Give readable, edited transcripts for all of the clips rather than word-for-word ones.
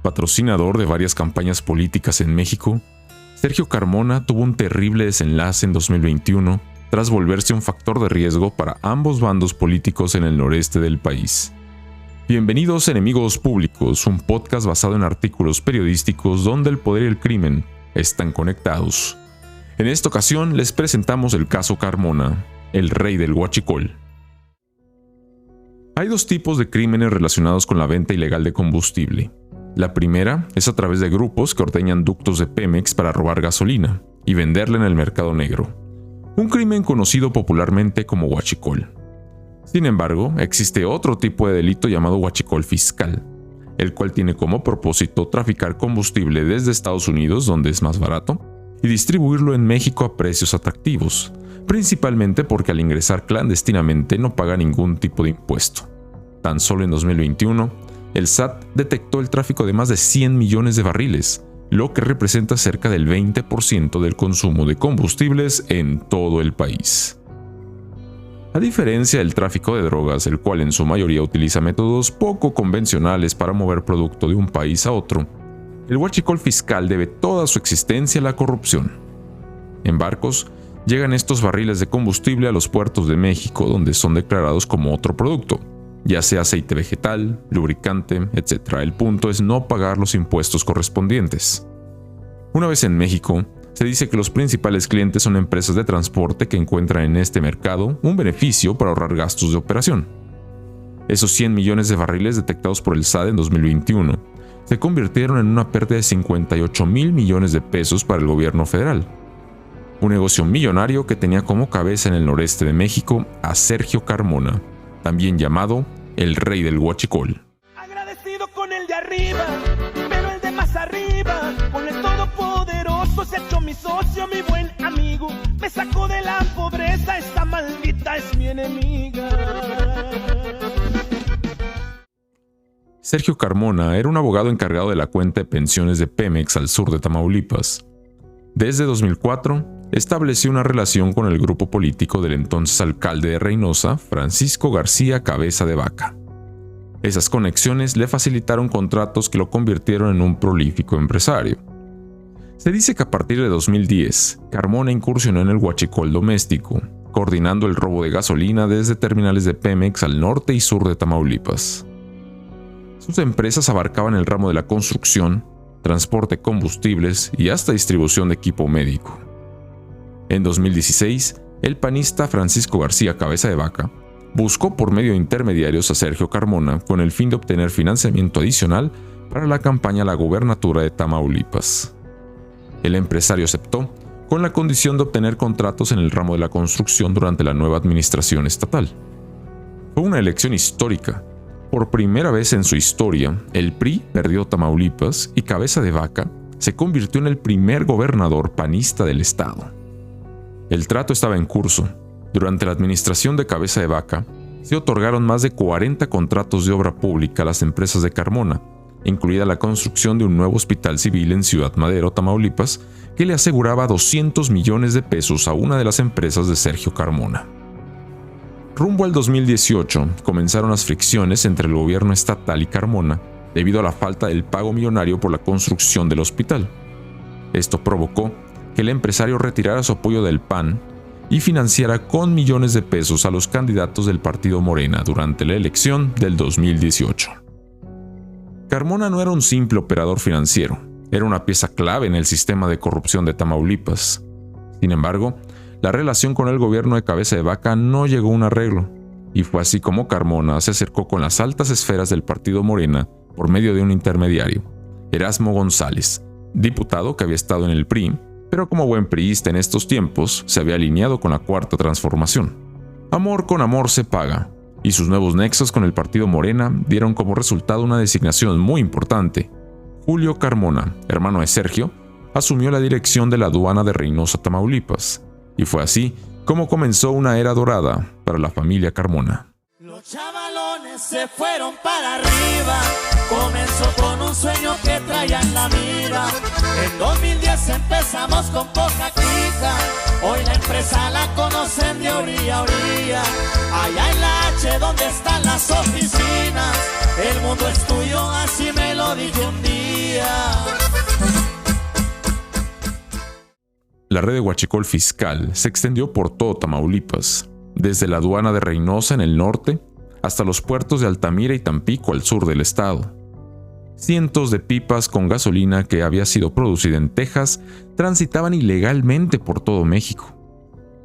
patrocinador de varias campañas políticas en México, Sergio Carmona tuvo un terrible desenlace en 2021 tras volverse un factor de riesgo para ambos bandos políticos en el noreste del país. Bienvenidos a Enemigos Públicos, un podcast basado en artículos periodísticos donde el poder y el crimen están conectados. En esta ocasión les presentamos el caso Carmona, el rey del huachicol. Hay dos tipos de crímenes relacionados con la venta ilegal de combustible. La primera es a través de grupos que ordeñan ductos de Pemex para robar gasolina y venderla en el mercado negro. Un crimen conocido popularmente como huachicol. Sin embargo, existe otro tipo de delito llamado huachicol fiscal, el cual tiene como propósito traficar combustible desde Estados Unidos, donde es más barato, y distribuirlo en México a precios atractivos, principalmente porque al ingresar clandestinamente no paga ningún tipo de impuesto. Tan solo en 2021, el SAT detectó el tráfico de más de 100 millones de barriles, lo que representa cerca del 20% del consumo de combustibles en todo el país. A diferencia del tráfico de drogas, el cual en su mayoría utiliza métodos poco convencionales para mover producto de un país a otro, el huachicol fiscal debe toda su existencia a la corrupción. En barcos, llegan estos barriles de combustible a los puertos de México, donde son declarados como otro producto, ya sea aceite vegetal, lubricante, etc. El punto es no pagar los impuestos correspondientes. Una vez en México, se dice que los principales clientes son empresas de transporte que encuentran en este mercado un beneficio para ahorrar gastos de operación. Esos 100 millones de barriles detectados por el SAT en 2021 se convirtieron en una pérdida de 58 mil millones de pesos para el gobierno federal. Un negocio millonario que tenía como cabeza en el noreste de México a Sergio Carmona, también llamado el rey del huachicol. Agradecido con el de arriba, pero el de más arriba, con el todopoderoso se ha hecho mi socio, mi buen amigo. Me sacó de la pobreza, esta maldita es mi enemiga. Sergio Carmona era un abogado encargado de la cuenta de pensiones de Pemex al sur de Tamaulipas. Desde 2004, estableció una relación con el grupo político del entonces alcalde de Reynosa, Francisco García Cabeza de Vaca. Esas conexiones le facilitaron contratos que lo convirtieron en un prolífico empresario. Se dice que a partir de 2010, Carmona incursionó en el huachicol doméstico, coordinando el robo de gasolina desde terminales de Pemex al norte y sur de Tamaulipas. Sus empresas abarcaban el ramo de la construcción, transporte de combustibles y hasta distribución de equipo médico. En 2016, el panista Francisco García Cabeza de Vaca buscó por medio de intermediarios a Sergio Carmona con el fin de obtener financiamiento adicional para la campaña a la gobernatura de Tamaulipas. El empresario aceptó, con la condición de obtener contratos en el ramo de la construcción durante la nueva administración estatal. Fue una elección histórica. Por primera vez en su historia, el PRI perdió Tamaulipas y Cabeza de Vaca se convirtió en el primer gobernador panista del estado. El trato estaba en curso. Durante la administración de Cabeza de Vaca, se otorgaron más de 40 contratos de obra pública a las empresas de Carmona, incluida la construcción de un nuevo hospital civil en Ciudad Madero, Tamaulipas, que le aseguraba 200 millones de pesos a una de las empresas de Sergio Carmona. Rumbo al 2018, comenzaron las fricciones entre el gobierno estatal y Carmona, debido a la falta del pago millonario por la construcción del hospital. Esto provocó que el empresario retirara su apoyo del PAN y financiara con millones de pesos a los candidatos del partido Morena durante la elección del 2018. Carmona no era un simple operador financiero, era una pieza clave en el sistema de corrupción de Tamaulipas. Sin embargo, la relación con el gobierno de Cabeza de Vaca no llegó a un arreglo, y fue así como Carmona se acercó con las altas esferas del partido Morena por medio de un intermediario, Erasmo González, diputado que había estado en el PRI, pero como buen priista en estos tiempos se había alineado con la Cuarta Transformación. Amor con amor se paga, y sus nuevos nexos con el partido Morena dieron como resultado una designación muy importante. Julio Carmona, hermano de Sergio, asumió la dirección de la aduana de Reynosa, Tamaulipas, y fue así como comenzó una era dorada para la familia Carmona. Los chavalones se fueron para arriba, comenzó con un sueño que traía en la mira. En 2010 empezamos con poca clica, hoy la empresa la conocen de orilla a orilla. Allá en la H donde están las oficinas, el mundo es tuyo, así me lo dije un día. La red de huachicol fiscal se extendió por todo Tamaulipas, desde la aduana de Reynosa en el norte hasta los puertos de Altamira y Tampico al sur del estado. Cientos de pipas con gasolina que había sido producida en Texas transitaban ilegalmente por todo México.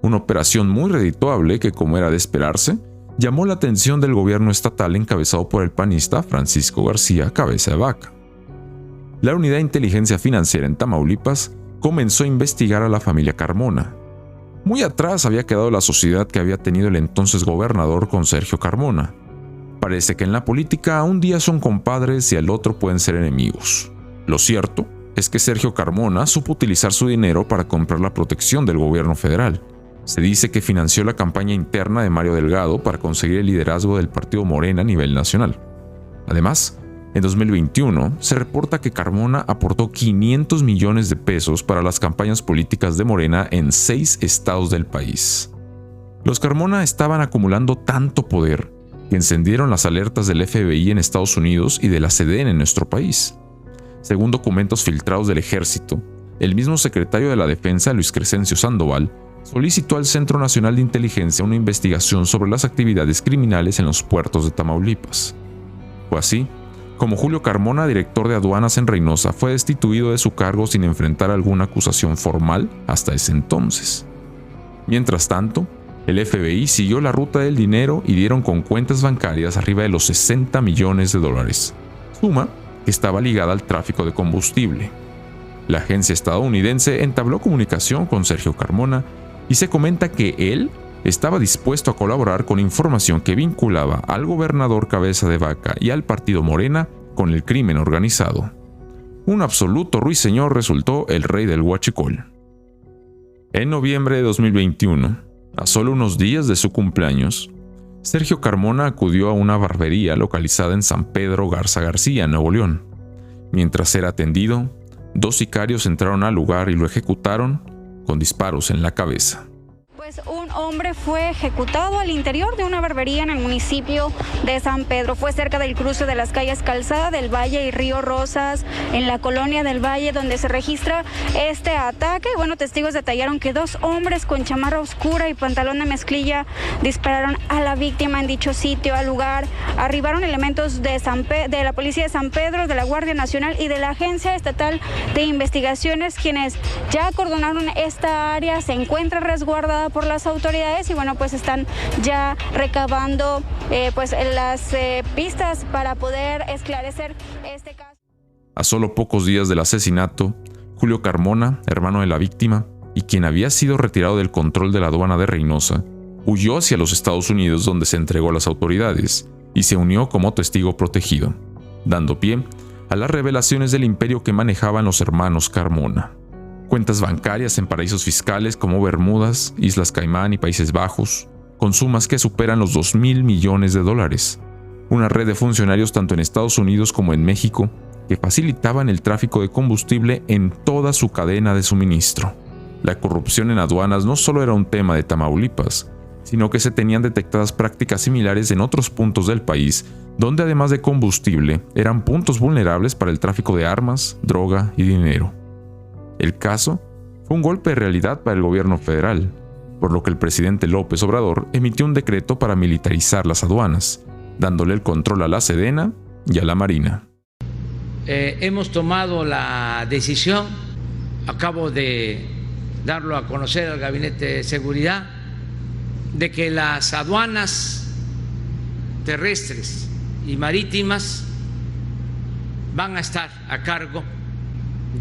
Una operación muy redituable que, como era de esperarse, llamó la atención del gobierno estatal encabezado por el panista Francisco García Cabeza de Vaca. La Unidad de Inteligencia Financiera en Tamaulipas comenzó a investigar a la familia Carmona. Muy atrás había quedado la sociedad que había tenido el entonces gobernador con Sergio Carmona. Parece que en la política un día son compadres y al otro pueden ser enemigos. Lo cierto es que Sergio Carmona supo utilizar su dinero para comprar la protección del gobierno federal. Se dice que financió la campaña interna de Mario Delgado para conseguir el liderazgo del partido Morena a nivel nacional. Además, en 2021 se reporta que Carmona aportó 500 millones de pesos para las campañas políticas de Morena en 6 estados del país. Los Carmona estaban acumulando tanto poder que encendieron las alertas del FBI en Estados Unidos y de la CDN en nuestro país. Según documentos filtrados del ejército, el mismo secretario de la Defensa, Luis Crescencio Sandoval, solicitó al Centro Nacional de Inteligencia una investigación sobre las actividades criminales en los puertos de Tamaulipas. Fue así como Julio Carmona, director de aduanas en Reynosa, fue destituido de su cargo sin enfrentar alguna acusación formal hasta ese entonces. Mientras tanto, el FBI siguió la ruta del dinero y dieron con cuentas bancarias arriba de los 60 millones de dólares, suma que estaba ligada al tráfico de combustible. La agencia estadounidense entabló comunicación con Sergio Carmona y se comenta que él estaba dispuesto a colaborar con información que vinculaba al gobernador Cabeza de Vaca y al partido Morena con el crimen organizado. Un absoluto ruiseñor resultó el rey del huachicol. En noviembre de 2021, a solo unos días de su cumpleaños, Sergio Carmona acudió a una barbería localizada en San Pedro Garza García, Nuevo León. Mientras era atendido, 2 sicarios entraron al lugar y lo ejecutaron con disparos en la cabeza. Pues un hombre fue ejecutado al interior de una barbería en el municipio de San Pedro. Fue cerca del cruce de las calles Calzada del Valle y Río Rosas, en la colonia del Valle, donde se registra este ataque. Bueno, testigos detallaron que 2 hombres con chamarra oscura y pantalón de mezclilla dispararon a la víctima en dicho sitio. Al lugar arribaron elementos de la Policía de San Pedro, de la Guardia Nacional y de la Agencia Estatal de Investigaciones, quienes ya acordonaron esta área. Se encuentra resguardada por las autoridades y bueno, pues están ya recabando las pistas para poder esclarecer este caso. A solo pocos días del asesinato, Julio Carmona, hermano de la víctima y quien había sido retirado del control de la aduana de Reynosa, huyó hacia los Estados Unidos, donde se entregó a las autoridades y se unió como testigo protegido, dando pie a las revelaciones del imperio que manejaban los hermanos Carmona. Cuentas bancarias en paraísos fiscales como Bermudas, Islas Caimán y Países Bajos, con sumas que superan los 2.000 millones de dólares. Una red de funcionarios tanto en Estados Unidos como en México que facilitaban el tráfico de combustible en toda su cadena de suministro. La corrupción en aduanas no solo era un tema de Tamaulipas, sino que se tenían detectadas prácticas similares en otros puntos del país, donde además de combustible, eran puntos vulnerables para el tráfico de armas, droga y dinero. El caso fue un golpe de realidad para el gobierno federal, por lo que el presidente López Obrador emitió un decreto para militarizar las aduanas, dándole el control a la Sedena y a la Marina. Hemos tomado la decisión, acabo de darlo a conocer al Gabinete de Seguridad, de que las aduanas terrestres y marítimas van a estar a cargo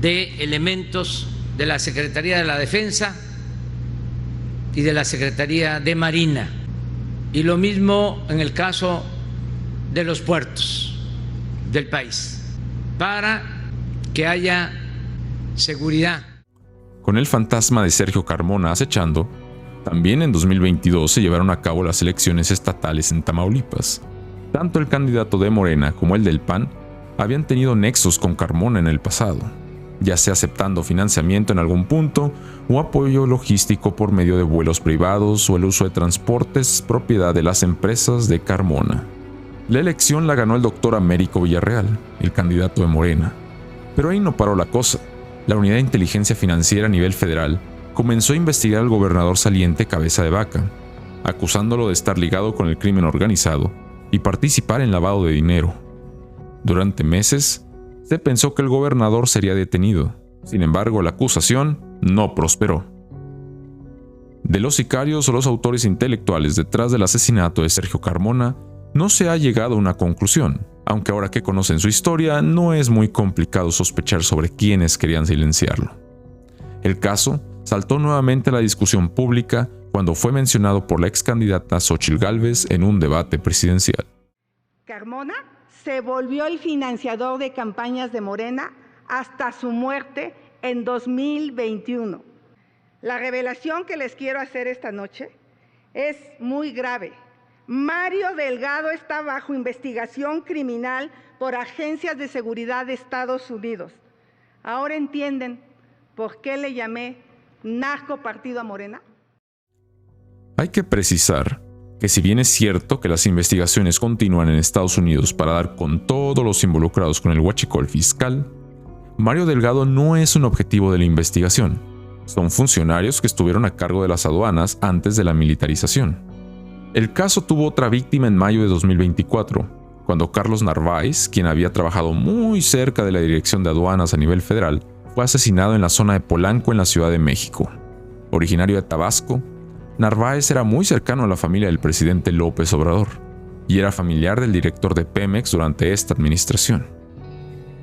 de elementos de la Secretaría de la Defensa y de la Secretaría de Marina. Y lo mismo en el caso de los puertos del país, para que haya seguridad. Con el fantasma de Sergio Carmona acechando, también en 2022 se llevaron a cabo las elecciones estatales en Tamaulipas. Tanto el candidato de Morena como el del PAN habían tenido nexos con Carmona en el pasado, ya sea aceptando financiamiento en algún punto o apoyo logístico por medio de vuelos privados o el uso de transportes propiedad de las empresas de Carmona. La elección la ganó el doctor Américo Villarreal, el candidato de Morena. Pero ahí no paró la cosa. La Unidad de Inteligencia Financiera a nivel federal comenzó a investigar al gobernador saliente Cabeza de Vaca, acusándolo de estar ligado con el crimen organizado y participar en lavado de dinero. Durante meses, se pensó que el gobernador sería detenido. Sin embargo, la acusación no prosperó. De los sicarios o los autores intelectuales detrás del asesinato de Sergio Carmona, no se ha llegado a una conclusión, aunque ahora que conocen su historia, no es muy complicado sospechar sobre quiénes querían silenciarlo. El caso saltó nuevamente a la discusión pública cuando fue mencionado por la ex candidata Xóchitl Gálvez en un debate presidencial. Carmona se volvió el financiador de campañas de Morena hasta su muerte en 2021. La revelación que les quiero hacer esta noche es muy grave. Mario Delgado está bajo investigación criminal por agencias de seguridad de Estados Unidos. ¿Ahora entienden por qué le llamé narcopartido a Morena? Hay que precisar que si bien es cierto que las investigaciones continúan en Estados Unidos para dar con todos los involucrados con el huachicol fiscal, Mario Delgado no es un objetivo de la investigación. Son funcionarios que estuvieron a cargo de las aduanas antes de la militarización. El caso tuvo otra víctima en mayo de 2024, cuando Carlos Narváez, quien había trabajado muy cerca de la Dirección de Aduanas a nivel federal, fue asesinado en la zona de Polanco en la Ciudad de México. Originario de Tabasco, Narváez era muy cercano a la familia del presidente López Obrador y era familiar del director de Pemex durante esta administración.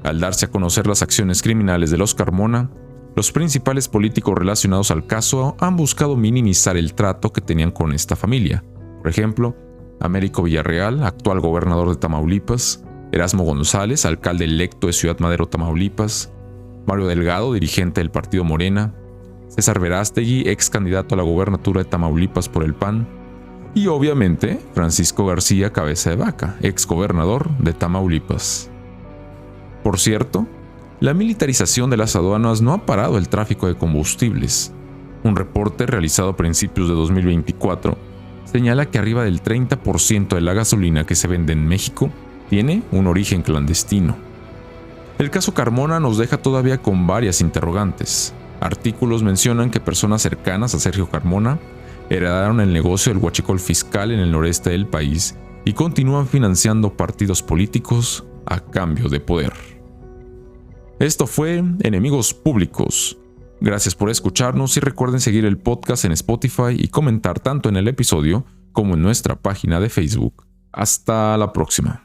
Al darse a conocer las acciones criminales de los Carmona, los principales políticos relacionados al caso han buscado minimizar el trato que tenían con esta familia. Por ejemplo, Américo Villarreal, actual gobernador de Tamaulipas, Erasmo González, alcalde electo de Ciudad Madero, Tamaulipas, Mario Delgado, dirigente del partido Morena, César Verástegui, ex candidato a la gobernatura de Tamaulipas por el PAN, y obviamente Francisco García Cabeza de Vaca, ex gobernador de Tamaulipas. Por cierto, la militarización de las aduanas no ha parado el tráfico de combustibles. Un reporte realizado a principios de 2024 señala que arriba del 30% de la gasolina que se vende en México tiene un origen clandestino. El caso Carmona nos deja todavía con varias interrogantes. Artículos mencionan que personas cercanas a Sergio Carmona heredaron el negocio del huachicol fiscal en el noreste del país y continúan financiando partidos políticos a cambio de poder. Esto fue Enemigos Públicos. Gracias por escucharnos y recuerden seguir el podcast en Spotify y comentar tanto en el episodio como en nuestra página de Facebook. Hasta la próxima.